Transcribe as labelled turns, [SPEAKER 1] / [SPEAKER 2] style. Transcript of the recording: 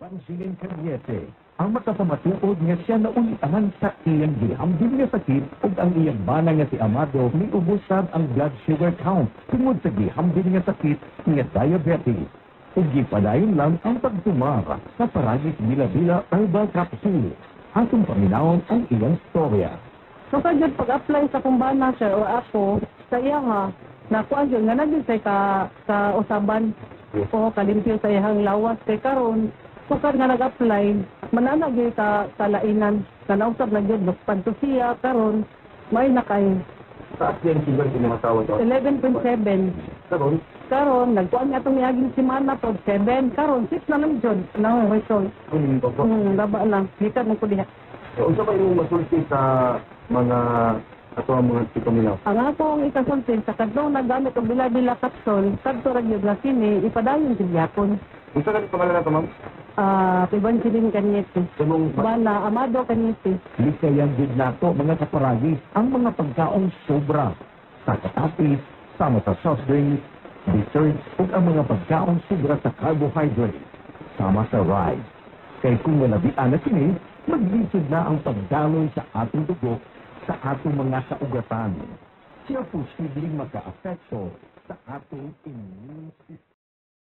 [SPEAKER 1] Evangeline Cañete, ang makapamatuod nga siya na uliahan sa iyang gihambing nga sakit ug ang iyang bana nga si Amado niubusab ang blood sugar count tungod sa gihambing nga sakit nga diabetes. Ug gipadayon lang ang pagtumar sa Paragis Bila-Bila Herbal Capsule. Atong paminawon ang iyang storya.
[SPEAKER 2] So kagad pag-apply sa kumbana sir o ako sa iya nga nakuan yun nga naging say ka usaban o kalimpyo sa iyang lawas kay karon sukad nga nag-apply mananag yun ka kalainan na nausap na yun padto siya karon may nakay
[SPEAKER 3] Sa yung sugar pinakatawan to?
[SPEAKER 2] 11.7
[SPEAKER 3] Karon?
[SPEAKER 2] karon nagkuan nga itong iyaging simana pod 7 karon 6 na lang dyan na result
[SPEAKER 3] Ano po?
[SPEAKER 2] laba na likat mo ko diha.
[SPEAKER 3] Unsa ba yung masulti sa mga ato ang mga tituminaw?
[SPEAKER 2] Ang akong ikasultin sa kadtong nagamit og bila-bila kapsul, kadto ra gyud nga kini ipadayon sa gyapon.
[SPEAKER 3] Unsa ka pangalan nato, ma'am?
[SPEAKER 2] Evangeline Cañete.
[SPEAKER 3] Kanong
[SPEAKER 2] Bana Amado Cañete.
[SPEAKER 1] Lisayan din nato mga kaparagis ang mga pagkaong sobra sa katapis, sama sa soft drinks, desserts ug ang mga pagkaong sobra sa carbohydrates, sama sa rice. Kay kung malabian na kini, maglisod na ang pagdaloy sa atong dugo sa atong mga kaugatan. Siya posibleng maka-apekto sa atong immune system.